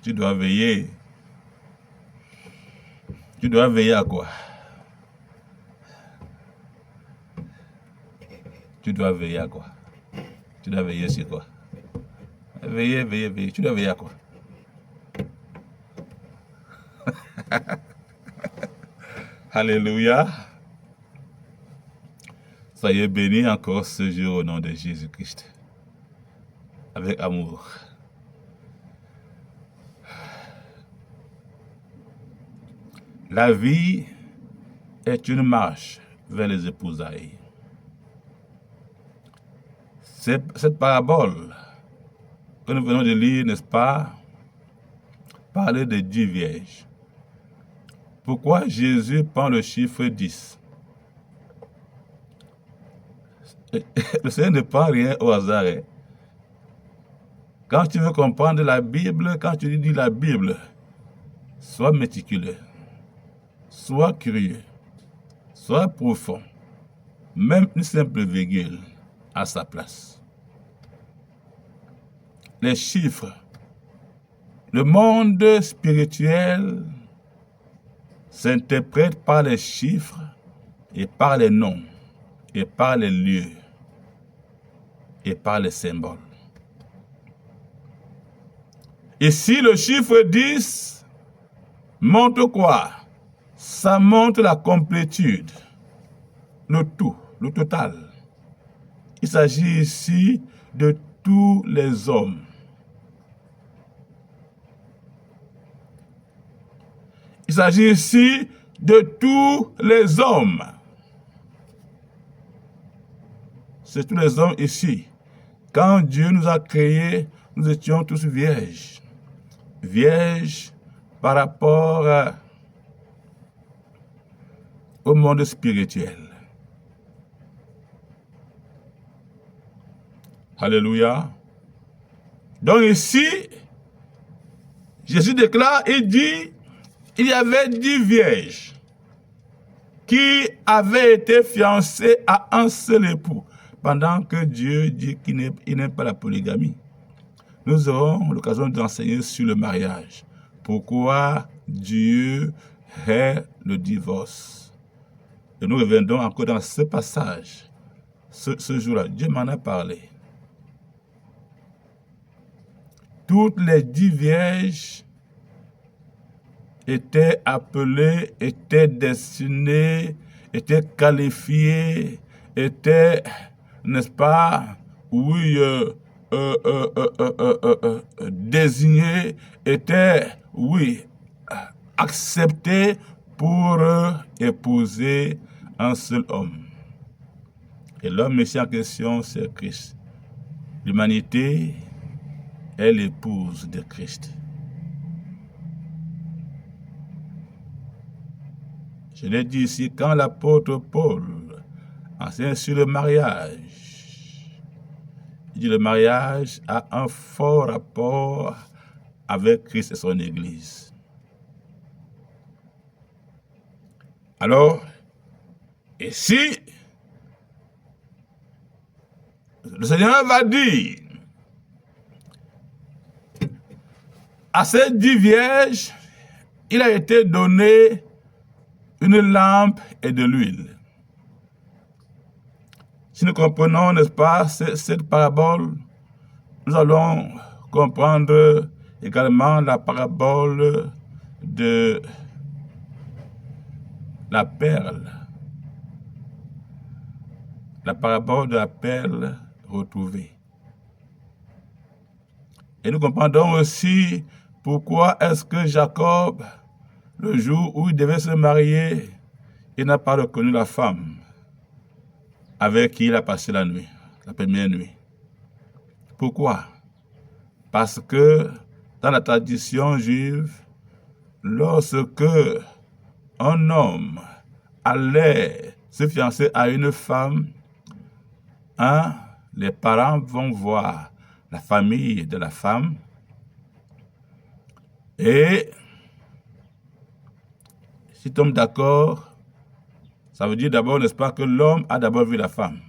Tu dois veiller. Tu dois veiller à quoi? Tu dois veiller à quoi? Tu dois veiller sur quoi? Veiller, veiller, veiller. Tu dois veiller à quoi? Alléluia. Soyez bénis encore ce jour au nom de Jésus-Christ. Avec amour. La vie est une marche vers les épousailles. Cette parabole que nous venons de lire, n'est-ce pas, parler de 10 vierges. Pourquoi Jésus prend le chiffre 10? Le Seigneur ne prend rien au hasard. Quand tu veux comprendre la Bible, quand tu lis la Bible, sois méticuleux, sois curieux, sois profond. Même une simple virgule à sa place. Les chiffres. Le monde spirituel s'interprète par les chiffres et par les noms, et par les lieux, et par les symboles. Ici, le chiffre 10 montre quoi? Ça montre la complétude, le tout, le total. Il s'agit ici de tous les hommes. Il s'agit ici de tous les hommes. C'est tous les hommes ici. Quand Dieu nous a créés, nous étions tous vierges. Vierges par rapport au monde spirituel. Alléluia. Donc ici, Jésus déclare, il dit, il y avait 10 vierges qui avaient été fiancées à un seul époux, pendant que Dieu dit qu'il n'aime pas la polygamie. Nous aurons l'occasion d'enseigner sur le mariage. Pourquoi Dieu hait le divorce. Et nous reviendrons encore dans ce passage, ce jour-là. Dieu m'en a parlé. Toutes les 10 vierges étaient appelées, étaient destinées, étaient qualifiées, étaient, n'est-ce pas, oui, désignées, étaient, oui, acceptées pour épouser un seul homme. Et l'homme ici en question, c'est Christ. L'humanité est l'épouse de Christ. Je l'ai dit ici, quand l'apôtre Paul enseigne sur le mariage, il dit le mariage a un fort rapport avec Christ et son Église. Alors, ici, le Seigneur va dire à ces 10 vierges, il a été donné une lampe et de l'huile. Si nous comprenons, n'est-ce pas, cette parabole, nous allons comprendre également la parabole de la perle. La parabole de la perle retrouvée. Et nous comprendrons aussi pourquoi est-ce que Jacob, le jour où il devait se marier, il n'a pas reconnu la femme avec qui il a passé la nuit, la première nuit. Pourquoi? Parce que dans la tradition juive, lorsque un homme allait se fiancer à une femme, les parents vont voir la famille de la femme et s'ils tombent d'accord, ça veut dire d'abord, n'est-ce pas, que l'homme a d'abord vu la femme.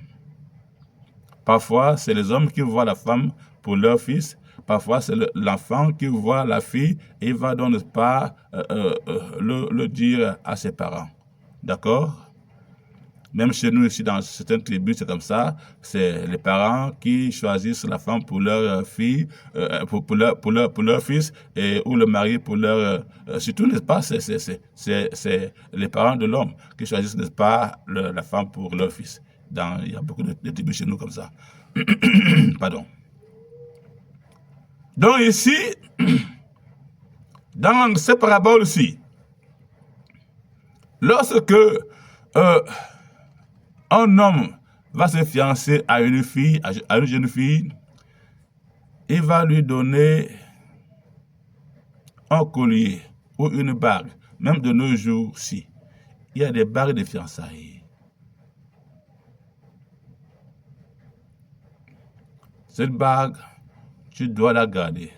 Parfois, c'est les hommes qui voient la femme pour leur fils. Parfois, c'est l'enfant qui voit la fille et il va donc, n'est-ce pas, le dire à ses parents. D'accord? Même chez nous, ici, dans certaines tribus, c'est comme ça. C'est les parents qui choisissent la femme pour leur fille, pour leur fils, ou le mari pour leur... surtout, n'est-ce pas, c'est les parents de l'homme qui choisissent, n'est-ce pas, la femme pour leur fils. Il y a beaucoup de tribus chez nous comme ça. Pardon. Donc ici, dans cette parabole-ci, lorsque un homme va se fiancer à une fille, à une jeune fille, il va lui donner un collier ou une bague. Même de nos jours-ci, il y a des bagues de fiançailles. Cette bague, tu dois la garder.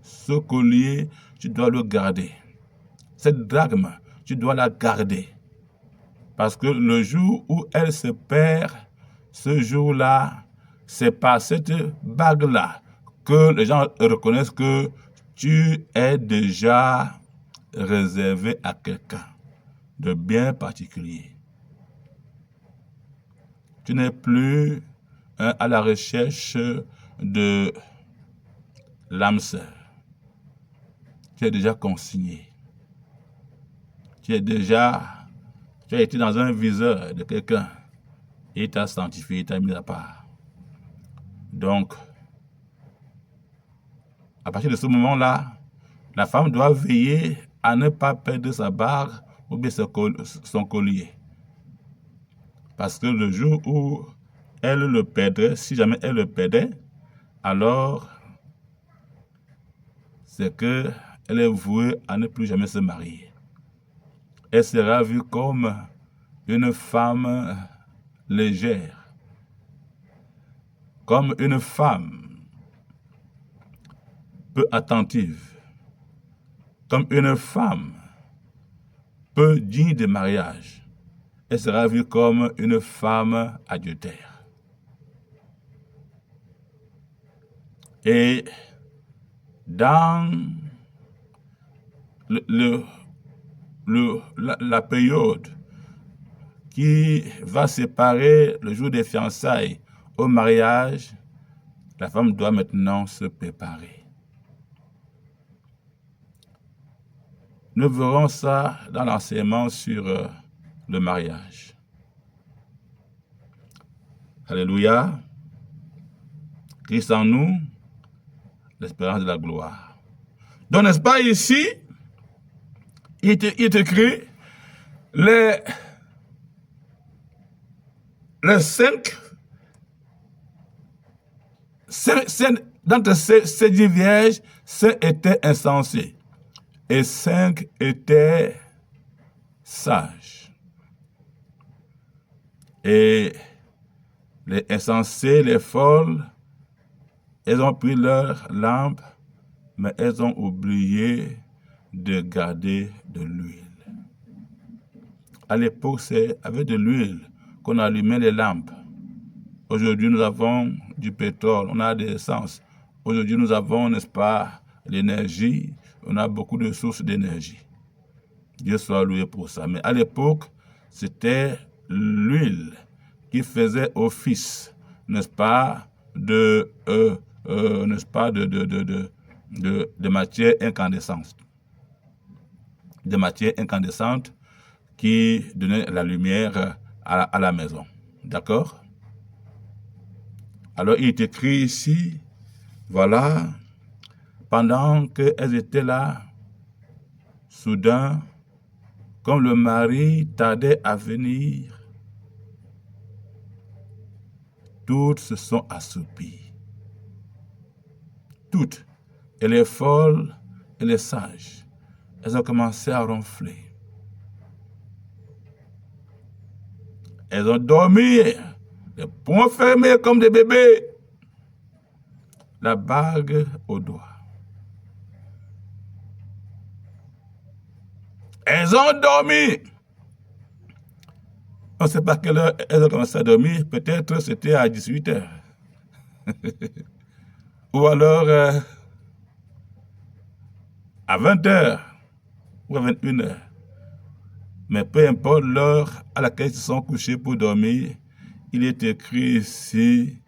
Ce collier, tu dois le garder. Cette drachme, tu dois la garder. Parce que le jour où elle se perd, ce jour-là, c'est par cette bague-là que les gens reconnaissent que tu es déjà réservé à quelqu'un de bien particulier. Tu n'es plus à la recherche de l'âme sœur. Tu es déjà consigné. Tu as été dans un viseur de quelqu'un et il t'a sanctifié, il t'a mis à part. Donc, à partir de ce moment-là, la femme doit veiller à ne pas perdre sa bague ou bien son collier. Parce que le jour où elle le perdrait, si jamais elle le perdait, alors c'est qu'elle est vouée à ne plus jamais se marier. Elle sera vue comme une femme légère, comme une femme peu attentive, comme une femme peu digne de mariage. Elle sera vue comme une femme adultère. Et dans la période qui va séparer le jour des fiançailles au mariage, la femme doit maintenant se préparer. Nous verrons ça dans l'enseignement sur le mariage. Alléluia. Christ en nous, l'espérance de la gloire. Donc, n'est-ce pas ici, il est écrit les 5 d'entre ces 10 vierges, 5 étaient insensés et 5 étaient sages. Et les insensés, les folles, elles ont pris leur lampe, mais elles ont oublié de garder de l'huile. À l'époque, c'est avec de l'huile qu'on allumait les lampes. Aujourd'hui, nous avons du pétrole, on a des essences. Aujourd'hui, nous avons, n'est-ce pas, l'énergie. On a beaucoup de sources d'énergie. Dieu soit loué pour ça. Mais à l'époque, c'était l'huile qui faisait office, n'est-ce pas, de matière incandescente. De matière incandescente qui donnait la lumière à la maison. D'accord? Alors, il est écrit ici, voilà, pendant qu'elles étaient là, soudain, comme le mari tardait à venir, toutes se sont assoupies. Toutes, et les folles et les sages, elles ont commencé à ronfler. Elles ont dormi, les poings fermés comme des bébés, la bague au doigt. Elles ont dormi. On ne sait pas à quelle heure elles ont commencé à dormir. Peut-être c'était à 18h. Ou alors à 20h ou à 21h. Mais peu importe l'heure à laquelle ils se sont couchés pour dormir, il est écrit ici,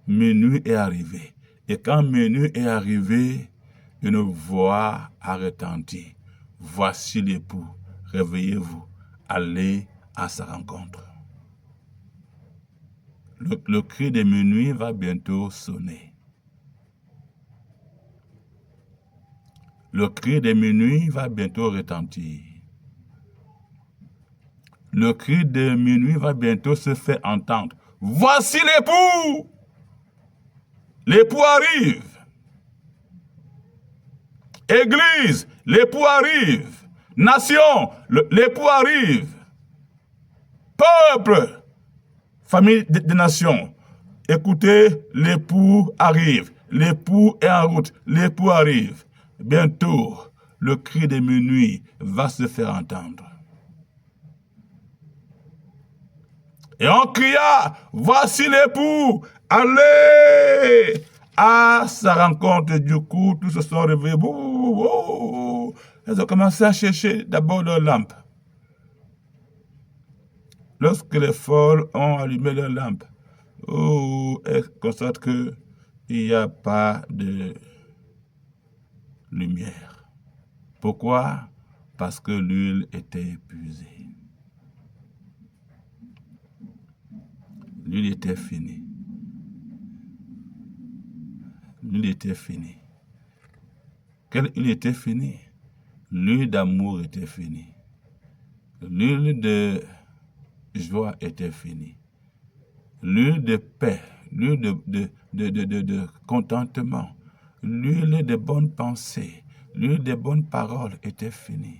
minuit est arrivé. Et quand minuit est arrivé, une voix a retenti. Voici l'époux, réveillez-vous, allez à sa rencontre. Le cri de minuit va bientôt sonner. Le cri de minuit va bientôt retentir. Le cri de minuit va bientôt se faire entendre. Voici l'époux! L'époux arrive. Église, l'époux arrive. Nation, l'époux arrive. Peuple, famille des nations, écoutez, l'époux arrive. L'époux est en route. L'époux arrive. Bientôt, le cri de minuit va se faire entendre. Et on cria, voici l'époux, allez à sa rencontre. Du coup, tous se sont réveillés. Ils ont commencé à chercher d'abord leur lampe. Lorsque les folles ont allumé leur lampe, elles constatent qu'il n'y a pas de lumière. Pourquoi? Parce que l'huile était épuisée. L'huile était finie. L'huile était finie. Quelle huile était finie? L'huile d'amour était finie. L'huile de joie était finie. L'huile de paix, l'huile de contentement, l'huile de bonnes pensées, l'huile de bonnes paroles était finie.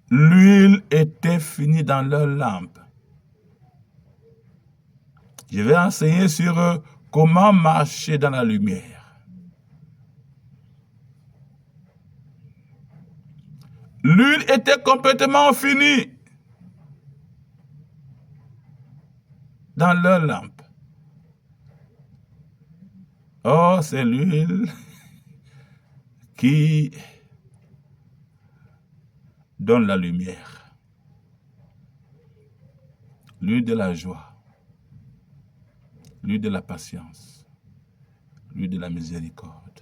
L'huile était finie dans leur lampe. Je vais enseigner sur comment marcher dans la lumière. L'huile était complètement finie dans leur lampe. Oh, c'est l'huile qui donne la lumière. L'huile de la joie, l'huile de la patience, l'huile de la miséricorde,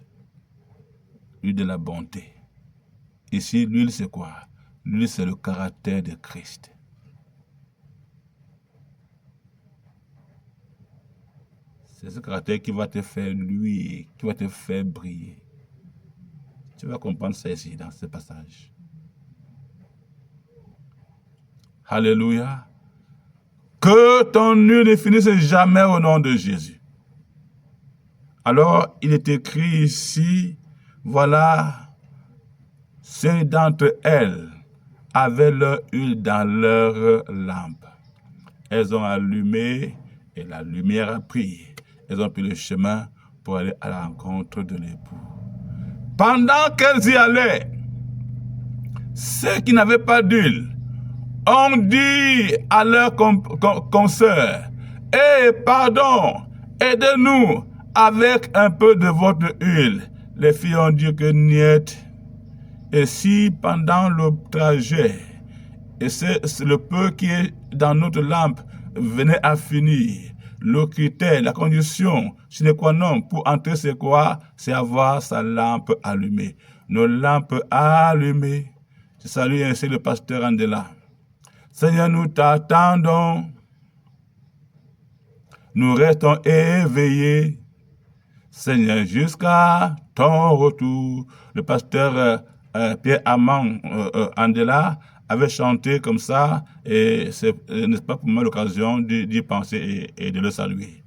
l'huile de la bonté. Ici, l'huile, c'est quoi? L'huile, c'est le caractère de Christ. C'est ce caractère qui va te faire luire, qui va te faire briller. Tu vas comprendre ça ici, dans ce passage. Alléluia. Que ton huile ne finisse jamais au nom de Jésus. Alors, il est écrit ici, voilà, ceux d'entre elles avaient leur huile dans leur lampe. Elles ont allumé et la lumière a pris. Elles ont pris le chemin pour aller à la rencontre de l'époux. Pendant qu'elles y allaient, ceux qui n'avaient pas d'huile ont dit à leurs consoeurs, « Eh, pardon, aidez-nous avec un peu de votre huile. » Les filles ont dit que niet. Et si pendant le trajet, et c'est le peu qui est dans notre lampe venait à finir, le critère, la condition sine qua non pour entrer, c'est quoi? C'est avoir sa lampe allumée. Nos lampes allumées. Je salue ainsi le pasteur Andela. Seigneur, nous t'attendons. Nous restons éveillés. Seigneur, jusqu'à ton retour. Le pasteur Pierre Amand Andela avait chanté comme ça, et c'est, n'est-ce pas, pour moi l'occasion d'y penser et de le saluer.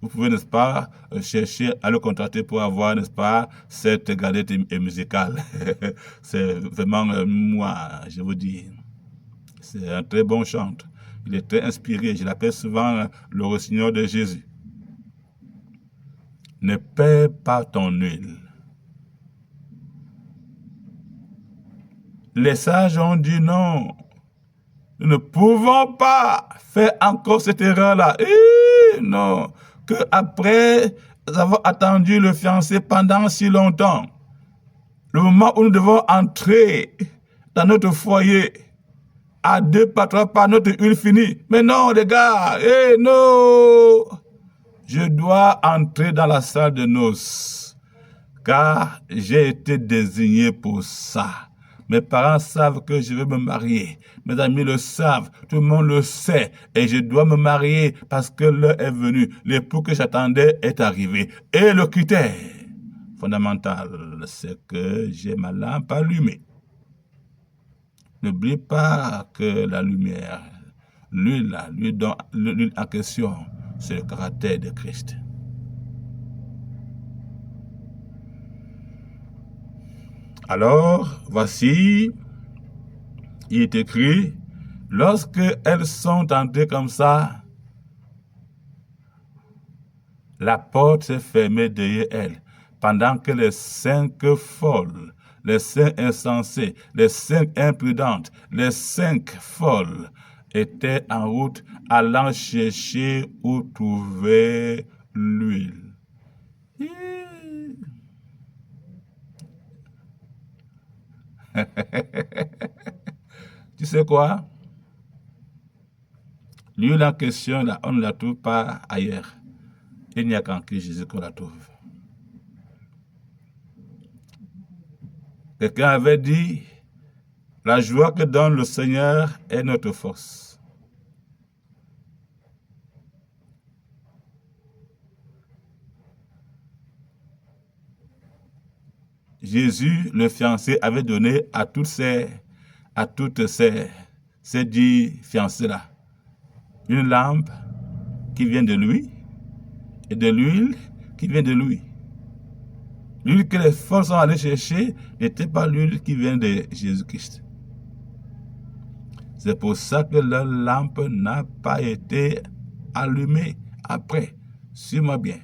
Vous pouvez, n'est-ce pas, chercher à le contacter pour avoir, n'est-ce pas, cette galette musicale. C'est vraiment, moi, je vous dis, c'est un très bon chant. Il est très inspiré. Je l'appelle souvent le rossignol de Jésus. Ne perds pas ton huile. Les sages ont dit non. Nous ne pouvons pas faire encore cette erreur-là. Non. Que après avons attendu le fiancé pendant si longtemps. Le moment où nous devons entrer dans notre foyer, à 2 pas, 3 pas, notre huile finie. Mais non, les gars, non! Je dois entrer dans la salle de noces, car j'ai été désigné pour ça. Mes parents savent que je vais me marier. Mes amis le savent. Tout le monde le sait. Et je dois me marier parce que l'heure est venue. L'époux que j'attendais est arrivé. Et le critère fondamental, c'est que j'ai ma lampe allumée. N'oublie pas que la lumière, l'huile en question, c'est le caractère de Christ. Alors, voici, il est écrit, lorsque elles sont entrées comme ça, la porte s'est fermée derrière elles, pendant que les 5 folles, les 5 insensées, les 5 imprudentes, les 5 folles étaient en route allant chercher où trouver l'huile. Tu sais quoi? L'huile en question, là, on ne la trouve pas ailleurs. Il n'y a qu'en Christ Jésus qu'on la trouve. Quelqu'un avait dit, la joie que donne le Seigneur est notre force. Jésus, le fiancé, avait donné à toutes ces 10 fiancés-là une lampe qui vient de lui et de l'huile qui vient de lui. L'huile que les folles sont allées chercher n'était pas l'huile qui vient de Jésus-Christ. C'est pour ça que leur lampe n'a pas été allumée après. Suis-moi bien.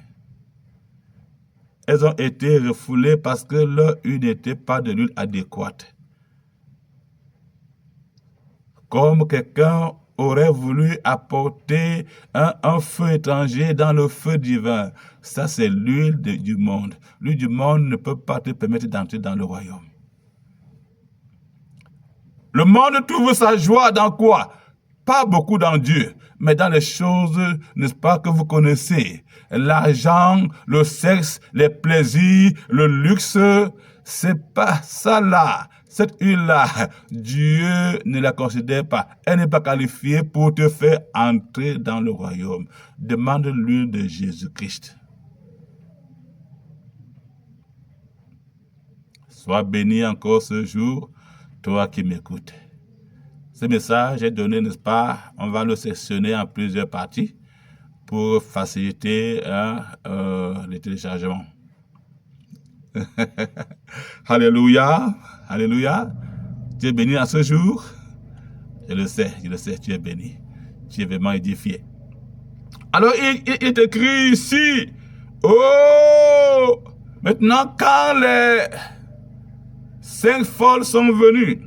Elles ont été refoulées parce que leur huile n'était pas de l'huile adéquate. Comme quelqu'un aurait voulu apporter un feu étranger dans le feu divin. Ça, c'est l'huile du monde. L'huile du monde ne peut pas te permettre d'entrer dans le royaume. Le monde trouve sa joie dans quoi? Pas beaucoup dans Dieu, mais dans les choses, n'est-ce pas, que vous connaissez. L'argent, le sexe, les plaisirs, le luxe, c'est pas ça là. Cette huile-là, Dieu ne la considère pas. Elle n'est pas qualifiée pour te faire entrer dans le royaume. Demande l'huile de Jésus-Christ. Sois béni encore ce jour, toi qui m'écoutes. Ce message est donné, n'est-ce pas? On va le sectionner en plusieurs parties pour faciliter le téléchargement. Alléluia, alléluia. Tu es béni à ce jour. Je le sais, tu es béni. Tu es vraiment édifié. Alors, il est écrit ici, oh, maintenant quand les 5 folles sont venues,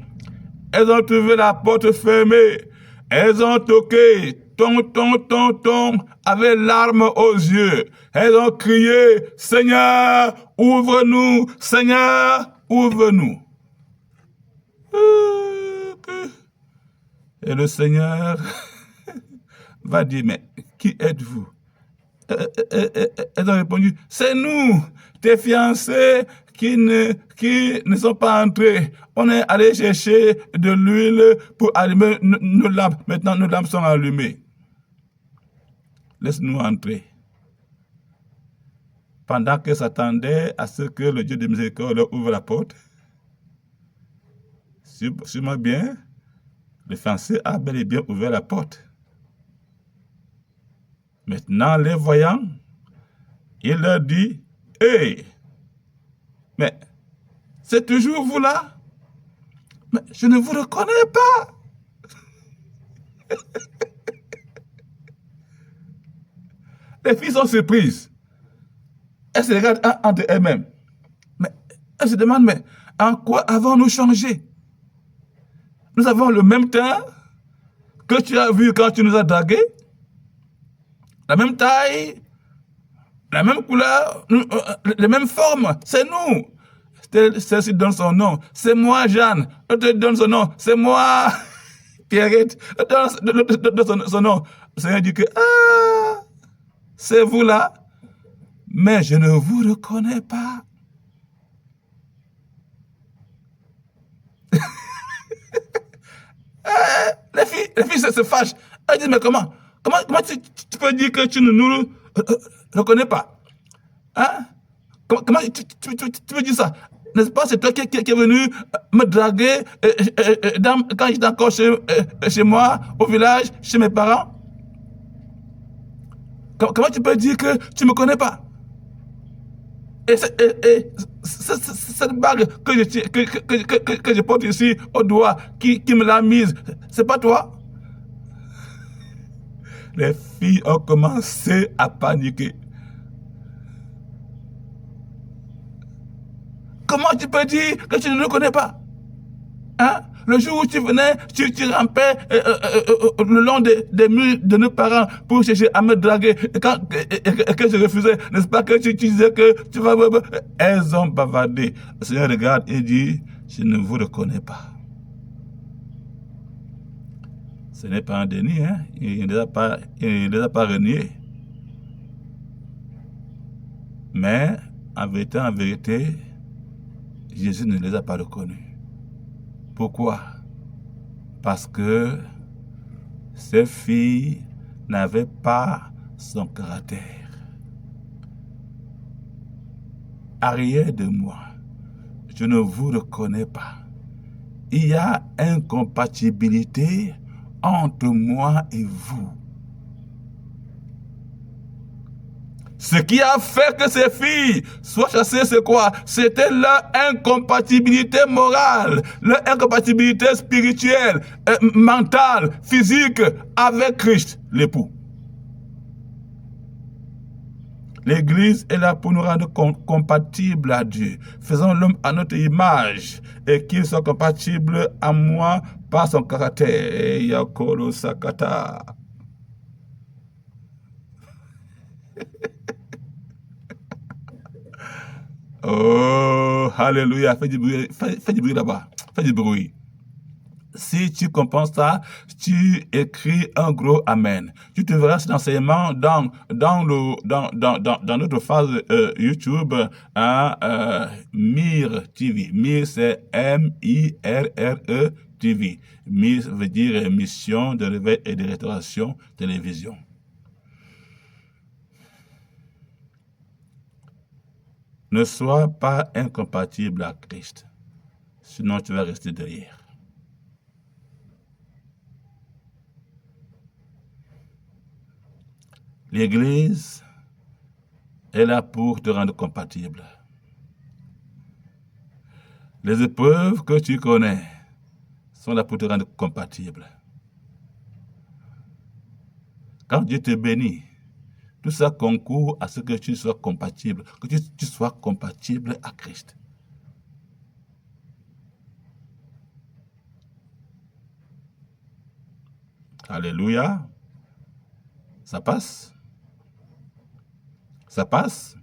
elles ont trouvé la porte fermée. Elles ont toqué, ton, avec larmes aux yeux. Elles ont crié, Seigneur, ouvre-nous, Seigneur, ouvre-nous. Et le Seigneur va dire, mais qui êtes-vous? Elles ont répondu, c'est nous, tes fiancés qui ne sont pas entrés. On est allé chercher de l'huile pour allumer nos lampes. Maintenant, nos lampes sont allumées. Laisse-nous entrer. Pendant qu'elles s'attendaient à ce que le Dieu de miséricorde leur ouvre la porte, suis-moi bien, le fiancé a bel et bien ouvert la porte. Maintenant, les voyant, il leur dit, « Hey, mais c'est toujours vous là? Mais je ne vous reconnais pas. » Les filles sont surprises. Elles se regardent entre elles-mêmes. Mais elles se demandent, mais en quoi avons-nous changé? Nous avons le même teint que tu as vu quand tu nous as dragués, la même taille, la même couleur, les mêmes formes, c'est nous. Celle-ci donne son nom. C'est moi, Jeanne. L'autre donne son nom. C'est moi, Pierrette. Donne son nom. Le Seigneur dit que, c'est vous là, mais je ne vous reconnais pas. Les filles se fâchent. Elles disent, mais comment tu peux dire que tu ne nous reconnais pas? Hein? Comment tu peux dire ça? N'est-ce pas, c'est toi qui es venu me draguer quand j'étais encore chez moi, au village, chez mes parents? Comment tu peux dire que tu ne me connais pas? Et cette bague que je porte ici au doigt, qui me l'a mise, c'est pas toi? Les filles ont commencé à paniquer. Comment tu peux dire que tu ne le connais pas? Hein? Le jour où tu venais, tu rampais le long des murs de nos parents pour chercher à me draguer. Et que je refusais, n'est-ce pas que tu disais que tu vas... Elles ont bavardé. Le Seigneur regarde et dit, je ne vous reconnais pas. Ce n'est pas un déni, hein? Il ne les a pas reniés. Mais, en vérité, Jésus ne les a pas reconnus. Pourquoi? Parce que ces filles n'avaient pas son caractère. Arrière de moi, je ne vous reconnais pas. Il y a incompatibilité entre moi et vous. Ce qui a fait que ces filles soient chassées, c'est quoi? C'était leur incompatibilité morale, leur incompatibilité spirituelle, mentale, physique avec Christ, l'époux. L'Église est là pour nous rendre compatibles à Dieu. Faisons l'homme à notre image et qu'il soit compatible à moi par son caractère. Yakolo Sakata. Oh, alléluia, fais du bruit là-bas, fais du bruit. Si tu comprends ça, tu écris un gros amen. Tu te verras cet enseignement dans notre phase YouTube, Mire TV. Mire, c'est M-I-R-R-E TV. Mire veut dire mission de réveil et de restauration télévision. Ne sois pas incompatible à Christ, sinon tu vas rester derrière. L'Église est là pour te rendre compatible. Les épreuves que tu connais sont là pour te rendre compatible. Quand Dieu te bénit, tout ça concourt à ce que tu sois compatible, que tu sois compatible à Christ. Alléluia. Ça passe? Ça passe?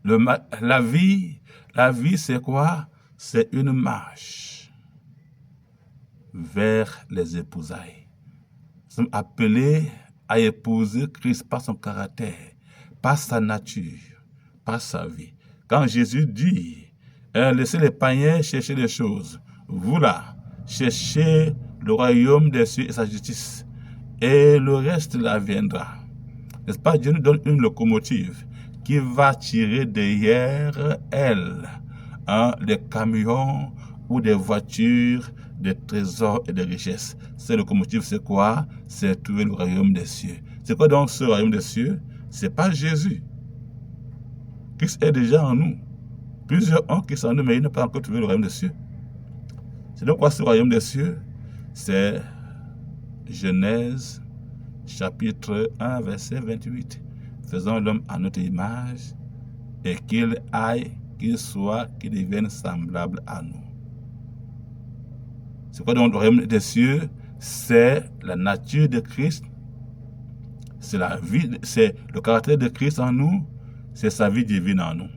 La vie, c'est quoi? C'est une marche vers les épousailles. Nous sommes appelés à épouser Christ par son caractère, par sa nature, par sa vie. Quand Jésus dit, laissez les païens chercher les choses, vous là, cherchez le royaume des cieux et sa justice, et le reste là viendra. N'est-ce pas? Dieu nous donne une locomotive qui va tirer derrière elle des camions ou des voitures, des trésors et des richesses. Cette locomotive, c'est quoi? C'est trouver le royaume des cieux. C'est quoi donc ce royaume des cieux? C'est pas Jésus. Christ est déjà en nous. Plusieurs ont Christ en nous, mais ils n'ont pas encore trouvé le royaume des cieux. C'est donc quoi ce royaume des cieux? C'est Genèse chapitre 1, verset 28. Faisons l'homme à notre image et qu'il aille, qu'il soit, qu'il devienne semblable à nous. C'est quoi donc le royaume des cieux? C'est la nature de Christ, c'est la vie, c'est le caractère de Christ en nous, c'est sa vie divine en nous.